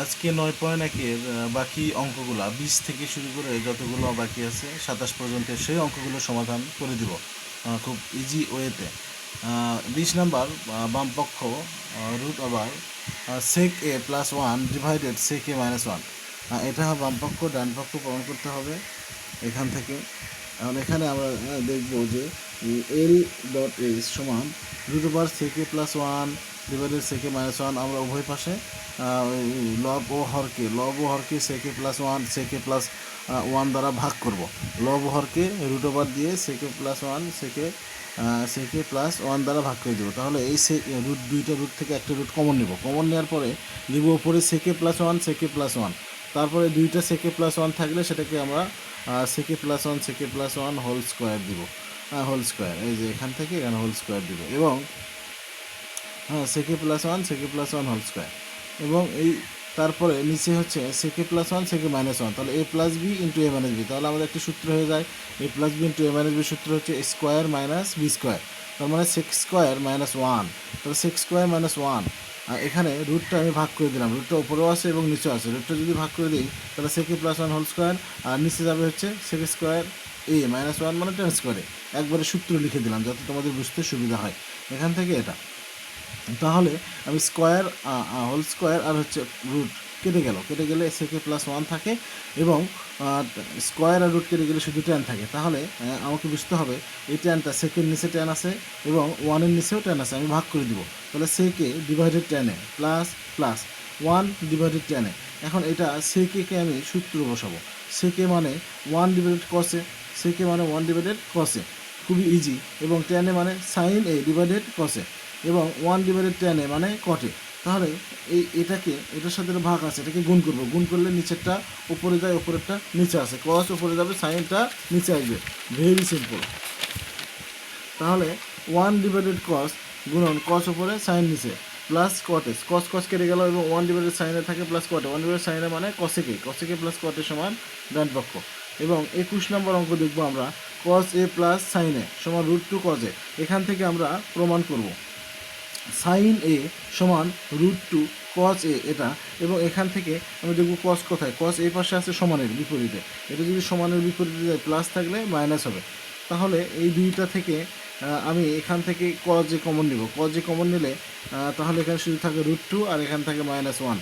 আজকে 9.1-এর বাকি অঙ্কগুলা 20 থেকে শুরু করে যতগুলো বাকি আছে 27 পর্যন্ত সেই অঙ্কগুলো সমাধান করে দিব খুব ইজি ওয়েতে। 20 নাম্বার বামপক্ষ রুট ওভার সেক এ প্লাস ওয়ান ডিভাইডেড সেক এ মাইনাস ওয়ান। এটা বামপক্ষ ডান পক্ষ প্রমাণ করতে হবে এখান থেকে। এখন এখানে আমরা দেখব যে এল ডট এস সমান রুট ওভার সেক এ প্লাস ওয়ান ডিভাইডেড সেকে মাইনাস ওয়ান। আমরা উভয় পাশে লব ও হরকে সেকে প্লাস ওয়ান সেকে প্লাস ওয়ান দ্বারা ভাগ করব। লব ও হরকে রুট ওভার দিয়ে সেকে প্লাস ওয়ান সেকে প্লাস ওয়ান দ্বারা ভাগ করে দেবো। তাহলে এই দুইটা রুট থেকে একটা রুট কমন নেব। কমন নেওয়ার পরে দেবো ওপরে সেকে প্লাস ওয়ান। তারপরে দুইটা সেকে প্লাস ওয়ান থাকলে সেটাকে আমরা সেকে প্লাস ওয়ান হোল স্কোয়ার দিব। হোল স্কোয়ার এই যে এখান থেকে এখানে হোল স্কোয়ার দিব এবং সেকে প্লাস ওয়ান হোল স্কোয়ার এবং এই তারপরে নিচে হচ্ছে সেকে প্লাস ওয়ান সেকে মাইনাস ওয়ান। তাহলে এ plus B into A minus B. তাহলে আমাদের একটা সূত্র হয়ে যায় এ plus B into A minus B. সূত্র হচ্ছে স্কোয়ার মাইনাস বি স্কোয়ার। তার মানে সেক্স স্কোয়ার মাইনাস ওয়ান। তাহলে সেক্স স্কোয়ার মাইনাস ওয়ান। এখানে রুটটা আমি ভাগ করে দিলাম। রুটটা উপরেও আছে এবং নিচেও আছে। রুটটা যদি ভাগ করে দিই তাহলে সেকে প্লাস ওয়ান হোল স্কোয়ার আর নিচে যাবে হচ্ছে সেকে স্কোয়ার এ মাইনাস ওয়ান মানে টেন স্কোয়ারে। একবারে সূত্র লিখে দিলাম যাতে তোমাদের বুঝতে সুবিধা হয়। এখান থেকে এটা তাহলে আমি স্কোয়ার হোল স্কোয়ার আর হচ্ছে রুট কেটে গেলে সেকে প্লাস ওয়ান থাকে এবং স্কোয়ার আর রুট কেটে গেলে শুধু টেন থাকে। তাহলে আমাকে বুঝতে হবে এই টেনটা সেকের নিচে টেন আছে এবং ওয়ানের নিচেও টেন আছে। আমি ভাগ করে দিব। তাহলে সেকে ডিভাইডেড টেনে প্লাস প্লাস ওয়ান ডিভাইডেড টেনে। এখন এটা সেকে আমি সূত্র বসাবো। সেকে মানে ওয়ান ডিভাইডেড কসে খুবই ইজি। এবং টেনে মানে সাইন এ ডিভাইডেড কসে এবং ওয়ান ডিভাইডেড টেনে মানে কটে। তাহলে এটার সাথে ভাগ আছে, এটাকে গুণ করব। গুণ করলে নিচেরটা উপরে যায়, উপরেরটা নিচে আসে। কস উপরে যাবে, সাইনটা নিচে আসবে। Very simple. তাহলে ওয়ান ডিভাইডেড কস গুণন কস উপরে সাইন নিচে প্লাস কটে। কস কেটে গেল এবং ওয়ান ডিভাইডেড সাইনে থাকে প্লাস কটে। ওয়ান ডিভাইডেড সাইনে মানে কসেকে প্লাস কটে সমান ডান পক্ষ। এবং 21 নম্বর অঙ্ক দেখবো আমরা কস এ প্লাস সাইন এ সমান রুট টু কস এ। এখান থেকে আমরা প্রমাণ করব সাইন এ সমান রুট টু কস এ এটা। এবং এখান থেকে আমি দেখব কস কোথায়, কস এই পাশে আছে সমানের বিপরীতে। এটা যদি সমানের বিপরীতে যায় প্লাস থাকলে মাইনাস হবে। তাহলে এই দুইটা থেকে আমি এখান থেকে কস যে কমন নিব। কস যে কমন নিলে তাহলে এখানে শুধু থাকে রুট টু আর এখান থাকে মাইনাস ওয়ান।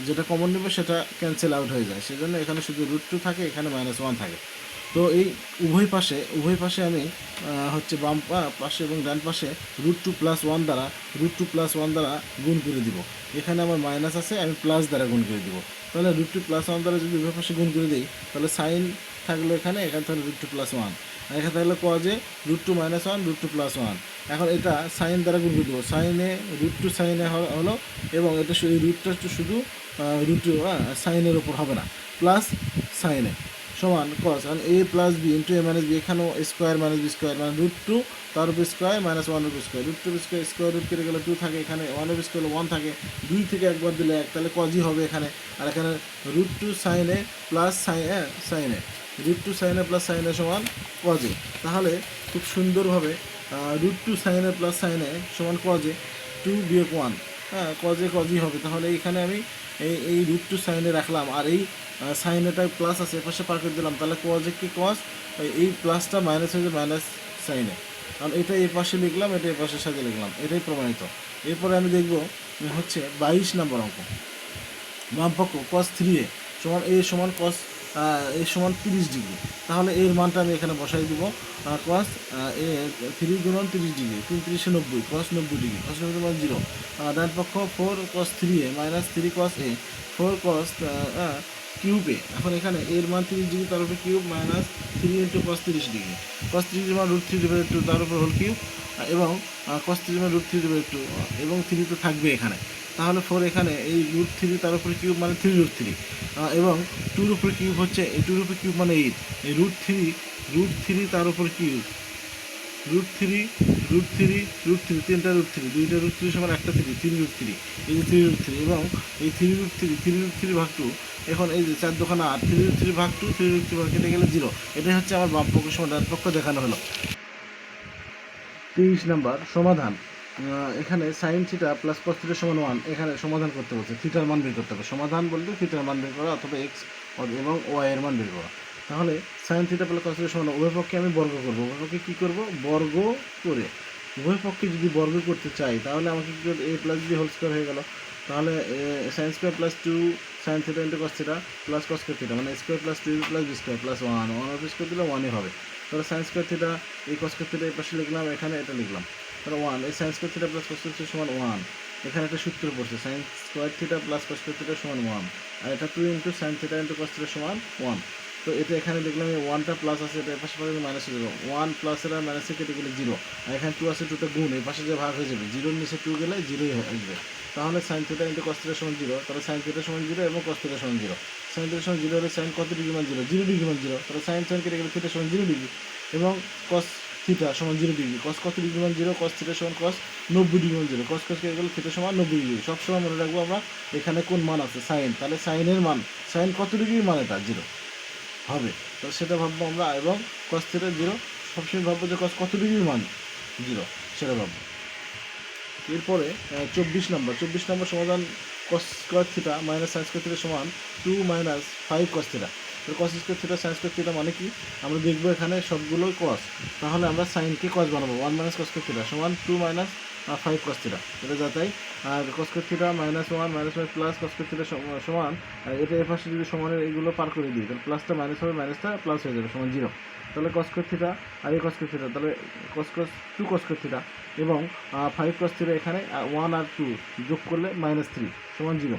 যেটা কমন নেবে সেটা ক্যান্সেল আউট হয়ে যায়। সেজন্য এখানে শুধু রুট টু থাকে, এখানে মাইনাস ওয়ান থাকে। তো এই উভয় পাশে আমি হচ্ছে বাম পাশে এবং ডান পাশে রুট টু প্লাস ওয়ান দ্বারা গুণ করে দিব। এখানে আমার মাইনাস আছে, আমি প্লাস দ্বারা গুণ করে দিব। তাহলে রুট টু প্লাস ওয়ান দ্বারা যদি উভয় পাশে গুণ করে দিই তাহলে সাইন থাকলো এখানে থাকলে রুট টু প্লাস ওয়ান। আর এখানে থাকলে কজে root two minus one root two plus one. এখন এটা সাইন দ্বারা গুণ করে দেবো। সাইনে রুট টু সাইনে হলো এবং এটা এই রুটটা শুধু রুট টু সাইনের ওপর হবে না, প্লাস সাইনে সমান কস। কারণ A plus B into A minus B. এখানেও স্কোয়ার মাইনাস বি স্কোয়ার মানে রুট টু তার উপর স্কোয়ার মাইনাস ওয়ান উপর square. Root two square root কেটে গেলে টু থাকে, এখানে ওয়ান উপর স্কোয়ার ওয়ান থাকে। দুই থেকে একবার দিলে এক, তাহলে কজই হবে এখানে। আর এখানে রুট টু সাইনে প্লাস সাইনে রুট টু সাইনে প্লাস সাইনে সমান কজে। তাহলে খুব সুন্দরভাবে রুট টু সাইনে প্লাস সাইনে সমান কজে টু বিয়োগ ওয়ান। কজই হবে। তাহলে এইখানে আমি এই রুট টু সাইনে রাখলাম আর এই সাইনেটা প্লাস আছে এপাশে পার করে দিলাম। তাহলে কজে কি কস, এই প্লাসটা মাইনাস হয়ে যায় মাইনাস সাইনে। কারণ এটা এই পাশে লিখলাম, এটা এই পাশের সাথে লিখলাম, এটাই প্রমাণিত। এরপরে আমি দেখব হচ্ছে 22 নম্বর অঙ্ক। বামপক্ষ কস থ্রি এ সমান কস এ সমান 30 ডিগ্রি। তাহলে এর মানটা আমি এখানে বসাই দিব। কস এ 3 গুণন 30 ডিগ্রি, 3 3 90, কস 90 ডিগ্রি, কস 90 মানে 0। ডান পক্ষ 4 কস 3 এ মাইনাস 3 কস এ 4 কস কিউব এ। এখন এখানে এর মান 30 ডিগ্রি, তার উপরে cube minus 3 into cos 30 degree. Cos 30 মান রুট 3 ডিভাইডেড 2 তার উপর হোল কিউব এবং কস 30 মান রুট 3 ডিভাইডেড 2 এবং 3 তো থাকবে এখানে। তাহলে 4 এখানে এই রুট 3 তার উপরে কিউব মানে 3 রুট 3 এবং 2-র উপরে কিউব হচ্ছে এই 2-র উপরে কিউব মানে 8। এই রুট 3 তার উপর কিউব রুট থ্রি তিনটা রুট 3, দুইটা রুট 3 সমান একটা 3 রুট 3। এই যে 3 রুট 3 এবং এই 3 রুট 3 ভাগ 2। এখন এই যে 4 দোকানে 8, 3 রুট 3 ভাগ 2, 3 রুট 3 ভাগ কেটে গেলে 0। এটাই হচ্ছে আমার বাম পক্ষ সমান ডান পক্ষ দেখানো হলো। 23 নাম্বার সমাধান এখানে sine theta plus cos theta সমান 1, এখানে সমাধান করতে বলছে, থিটার মান বের করতে হবে। সমাধান বলতে থিটার মান বের করা অথবা এক্স এবং ওয়াই এর মান বের করা। তাহলে sine theta plus cos theta সমান, উভয় পক্ষে আমি বর্গ করব। উভয় পক্ষে কী করব? বর্গ করে। উভয় পক্ষে যদি বর্গ করতে চাই তাহলে আমাকে কী করতে, a plus b whole square হয়ে গেল। তাহলে sine square plus 2 sine theta into cos theta plus cos theta, মানে square plus 2 plus b square plus 1 of square দিলে 1ই হবে। তাহলে সাইন স্কোয়ার থিটা এই কস থিটা এই পাশে লিখলাম, এখানে এটা লিখলাম। তাহলে 1, এই sine square theta plus cos theta সমান 1। এখানে একটা সূত্র পড়ছে, sine square theta plus cos theta সমান 1, আর এটা 2 into sign theta into cos theta সমান 1। তো এটা এখানে দেখলাম এই 1টা প্লাস আছে, এটা পাশে পাশে মাইনাস হয়ে যাবে, 1 প্লাসের আর মাইনাসে কেটে গেলে 0, আর এখানে 2 আছে, 2টা গুণ, এই পাশে যে ভাগ হয়ে যাবে, 0-র নিচে 2 গেলে 0ই আসবে। তাহলে sign theta into cos theta সমান 0, তাহলে সাইন থিটা সমান 0 এবং কস থিটা সমান 0। সাইন থিটা সমান 0 হলে সাইন কত ডিগ্রি মান 0, 0 ডিগ্রি মান 0, তাহলে সাইন কেটে গেলে থিটা সমান 0 ডিগ্রি, এবং কস থিটা সমান 0 ডিগ্রি। কস কত ডিগ্রি মান 0, কস থিটা সমান কস 90 ডিগ্রি মান 0, কস কেটে গেলে থিটা সমান 90 ডিগ্রি। সবসময় মনে রাখবো আমরা এখানে কোন মান আছে, সাইন, তাহলে সাইনের মান, সাইন কত ডিগ্রির মান এটা 0 হবে, তাহলে সেটা ভাববো আমরা। এবং কস থিটা 0, সবসময় ভাববো যে কস কত ডিগ্রির মান 0, সেটা ভাববো। এরপরে 24 নম্বর সমাধান, কস square theta minus sine square theta সমান 2 মাইনাস 5 কস থিটা। কস square theta sine square theta মানে কি, আমরা দেখবো এখানে সবগুলোই কস, তাহলে আমরা সাইনকে কস বানাবো। 1 মাইনাস কস স্কোয়ার থিটা সমান 2 মাইনাস 5 কস থিটা, এটা যাতাই। আর cos square theta minus 1 minus 1 plus cos square theta সমান, আর এটা এর পাশে যদি সমানের এইগুলো পার করে দিই, তাহলে প্লাসটা মাইনাস হবে, মাইনাসটা প্লাস হয়ে যাবে, সমান 0। তাহলে কস স্কোয়ার থিটা আর এই কস স্কোয়ার থিটা, তাহলে কস 2 কস স্কোয়ার থিটা এবং 5 কস থিটা, এখানে 1 আর 2 যোগ করলে -3 সমান 0,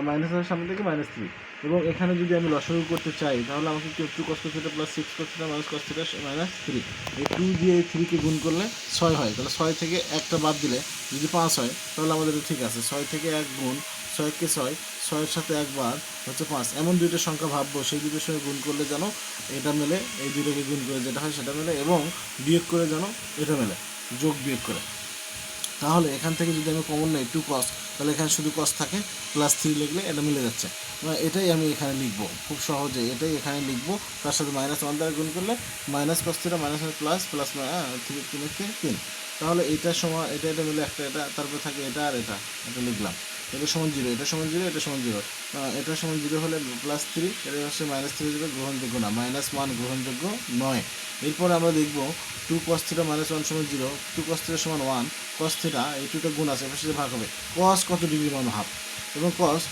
মাইনাসের সামনে থেকে -3। এবং এখানে যদি আমি লসাগু করতে চাই তাহলে আমাকে কি 2 cos theta plus 6 cos theta minus cos theta -3, এই 2 দিয়ে এই 3 কে গুণ করলে 6 হয়। তাহলে 6 থেকে একটা বাদ দিলে যদি 5 হয় তাহলে আমাদের এটা ঠিক আছে। 6 থেকে 1 গুণ, 6 কে 6, 6-এর সাথে 1 বার হচ্ছে 5, এমন দুইটা সংখ্যা ভাববো, সেই দুটোর সঙ্গে গুণ করলে যেন এটা মেলে, এই দুটোকে গুণ করে যেটা হয় সেটা মেলে, এবং বিয়োগ করে যেন এটা মেলে, যোগ বিয়োগ করে। তাহলে এখান থেকে যদি আমি কমন নেই 2 cos, তাহলে এখানে শুধু cos থাকে, +3 লিখলে এটা মিলে যাচ্ছে। এটাই আমি এখানে লিখবো খুব সহজে, এটাই এখানে লিখবো, তার সাথে -1 দ্বারা গুণ করলে minus cos theta minus plus plus 3 তাহলে এইটার সময় এটা মিলে একটা, এটা তারপরে থাকে এটা আর এটা লিখলাম। এটা সমান 0, এটা সমান 0, এটা সমান 0, এটা সমান 0 হলে +3, এটা হচ্ছে -3 যাবে, গ্রহণযোগ্য না, -1 গ্রহণযোগ্য নয়। এরপর আমরা দেখবো 2 cos থিটা -1 সমান 0, 2 cos থিটা সমান 1, cos থিটা এই 2টা গুণ আছে, এবার সাথে ভাগ হবে, cos কত ডিগ্রি মান হাফ, এবং cos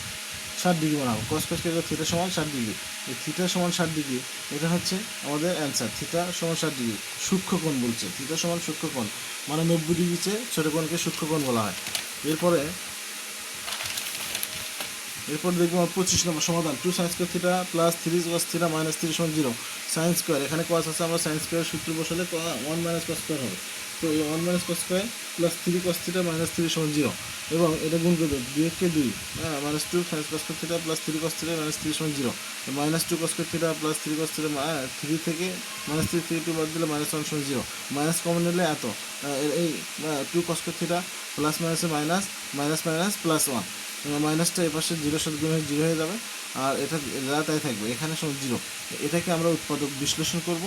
60 ডিগ্রি মান হাফ, cos কেটে থিটা সমান 60 ডিগ্রি, এই থিটা সমান 60 ডিগ্রি, এটা হচ্ছে আমাদের অ্যান্সার। থিটা সমান 60 ডিগ্রি, সূক্ষ্মকোণ বলছে, থিটা সমান সূক্ষ্মকোণ, মানে 90 ডিগ্রি চেয়ে ছোটো কোণকে সূক্ষ্মকোণ বলা হয়। এরপর দেখবো 25 নম্বর সমাধান, 2 sin square theta plus 3 cos theta -3 সমান 0। সাইন স্কোয়ার, এখানে cos আছে, আমরা সাইন স্কোয়ারের সূত্র বসালে 1 মাইনাস cos স্কোয়ার হবে। তো এই 1 minus cos square plus 3 cos theta -3 সমান 0, এবং এটা গুণ করবে 2 কে 2, -2 sin cos theta plus 3 cos theta -3 সমান 0, -2 cos theta plus 3 cos theta 3 থেকে -3 থেকে 2 বাদ দিলে -1 সমান 0, মাইনাস কমন নিলে এত, এই 2 cos থিটা প্লাস মাইনাসে মাইনাস, মাইনাস মাইনাস প্লাস 1, মাইনাসটা এই পাশে 0-এর সাথে গুণ হয়ে 0 হয়ে যাবে, আর এটা যা তাই থাকবে, এখানে সমান 0। এটাকে আমরা উৎপাদক বিশ্লেষণ করব,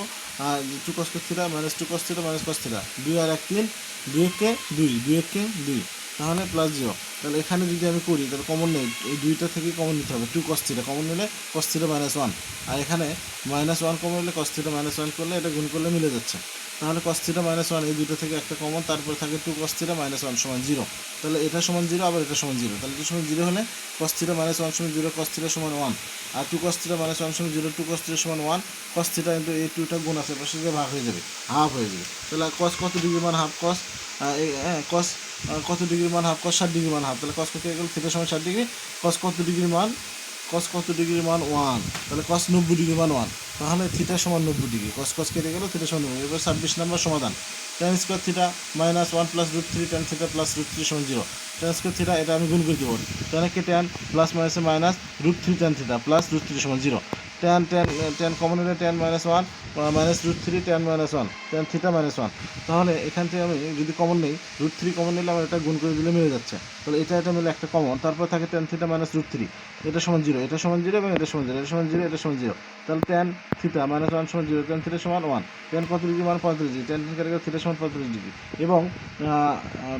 আর 2 cos theta -2 cos theta cos theta 2 আর 1 3, 2 কে 2, 2 কে 2, তাহলে +0। তাহলে এখানে যদি আমি করি তাহলে কমন নেই, এই 2টা থেকে কমন নিতে হবে, 2 cos থিটা কমন নিলে cos থিটা -1, আর এখানে -1 কমন নিলে cos থিটা -1 করলে এটা গুণ করলে মিলে যাচ্ছে। তাহলে cos থিটা -1, এই দুটো থেকে একটা কমন, তারপরে থাকে 2 cos থিটা -1 সমান 0, তাহলে এটা সমান 0, আবার এটা সমান 0, তাহলে এটা সমান 0 হলে cos থিটা -1 সমান 0, cos থিটা সমান 1, আর 2 cos থিটা -1 সমান 0, 2 cos থিটা সমান 1, cos থিটা কিন্তু এই 2টা গুণ আছে, পাশে ভাগ হয়ে যাবে, হাফ হয়ে যাবে। তাহলে cos কত ডিগ্রি মান হাফ, cos cos কত ডিগ্রি মান হাফ, cos 60 ডিগ্রি মান হাফ, তাহলে cos কত হয়ে গেল, থিটা সমান 60 ডিগ্রি, cos কত ডিগ্রি মান, cos কত ডিগ্রি মান 1, তাহলে cos 90 ডিগ্রি মান 1, তাহলে থিটা সমান 90 ডিগ্রি, cos কেটে গেল, থিটা সমান 90। এবার 26 নম্বর সমাধান, tan square theta -1 plus √3 tan theta plus √3 সমান 0, tan স্কোয়ার থিটা এটা আমি গুণ করে দেবো, tan কে tan প্লাস মাইনাসে মাইনাস √3 tan থিটা প্লাস √3 সমান 0, tan কমন হলে tan -1 -√3 tan -1 tan θ -1। তাহলে এখান থেকে আমি যদি কমন নেই, √3 কমন নিলে আমার এটা গুণ করে দিলে মিলে যাচ্ছে। তাহলে এটা মিলে একটা কমন, তারপর থাকে tan θ -√3, এটা সমান 0, এটা সমান 0 এবং এটা সমান 0, এটা সমান 0, এটা সমান 0। তাহলে tan θ -1 সমান 0, tan θ সমান 1। tan কত ডিগ্রি মান 35 ডিগ্রি, tan θ সমান 35 ডিগ্রি এবং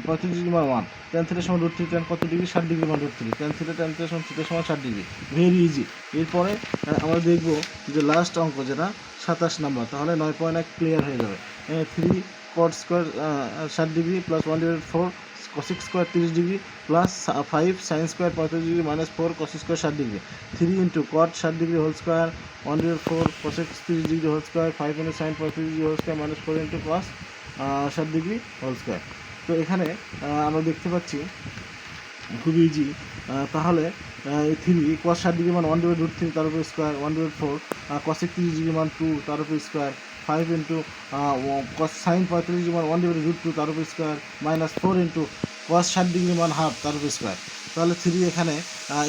35 ডিগ্রি মান 1। tan θ সমান √3, tan কত ডিগ্রি 60 ডিগ্রি মান √3, tan θ সমান θ সমান 60 ডিগ্রি। Very easy. এরপরে আমরা দেখব যে লাস্ট অঙ্ক যেটা 27 নাম্বার, তাহলে 9.1 ক্লিয়ার হয়ে যাবে। 3 cot square 60 degree plus 1/4 cosec square 30 degree plus 5 sin square 35 degree -4 cos square 60 degree. 3 into cot 60 degree whole square 1/4 cosec 30 degree whole square 5 into sin 35 degree whole square -4 into cos 60 degree whole square. তো এখানে আমরা দেখতে পাচ্ছি খুবই easy. তাহলে এই 3 cos 60 degree মান 1/√3 তার উপর স্কোয়ার 1/4 cosec 30 ডিগ্রি মান 2 তার উপর square 5 into cos sin 35 degree মান 1/√2 তার উপর স্কোয়ার -4 ইন্টু cos 60 ডিগ্রি মান হাফ তার উপর স্কোয়ার। তাহলে 3 এখানে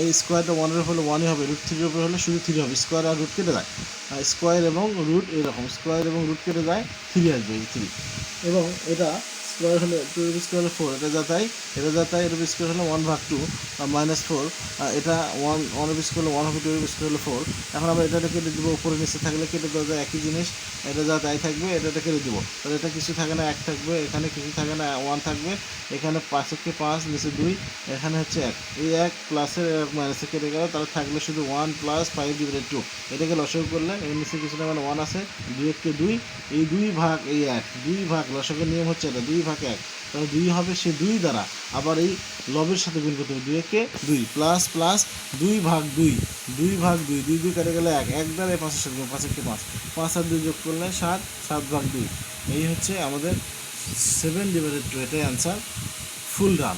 এই স্কোয়ারটা 1 এর হলে 1ই হবে, √3 এর উপরে হলে শুধু 3 হবে, স্কোয়ার আর রুট কেটে যায়, স্কোয়ার এবং রুট এরকম স্কোয়ার এবং রুট কেটে যায় 3 আসবে এই 3। এবং এটা স্কোয়ার হলে 2 স্কোয়ার 4, এটা যা তাই এর স্কোয়ার হলে 1/2 -4, এটা 1 স্কোয়ার হলে 1 হবে, 2 স্কোয়ার হলে 4। এখন আমরা এটাকে কেটে দেবো, উপরে নিচে থাকলে কেটে দেওয়া যায় একই জিনিস, এটা যা তাই থাকবে, এটাকে কেটে দেবো। তাহলে এটা কিছু থাকে না, 1 থাকবে, এখানে কিছু থাকে না, 1 থাকবে, এখানে 5 5 নিচে 2, এখানে হচ্ছে 1, এই 1 প্লাসের মাইনাসে কেটে গেল, তাহলে থাকলে শুধু 1 + 5/2। এটাকে লসাগু করলে এর নিচে কিছু না মানে 1 আছে, 2 কে 2, এই 2 ভাগ এই 1, 2 ভাগ লসাগুর নিয়ম হচ্ছে এটা 2 ভাগ 1, তাহলে 2 হবে, সে 2 দ্বারা আবার এই লবের সাথে গুণ করতে হবে, 2 কে 2 প্লাস প্লাস 2 ভাগ 2, 2 ভাগ 2, 2 2 কেটে গেলে 1, 1 দ্বারা 5 এর সাথে 5 কে 5, 5 আর 2 যোগ করলে 7, 7 ভাগ 2। এই হচ্ছে আমাদের 7/2, এটাই অ্যান্সার। ফুল ডান।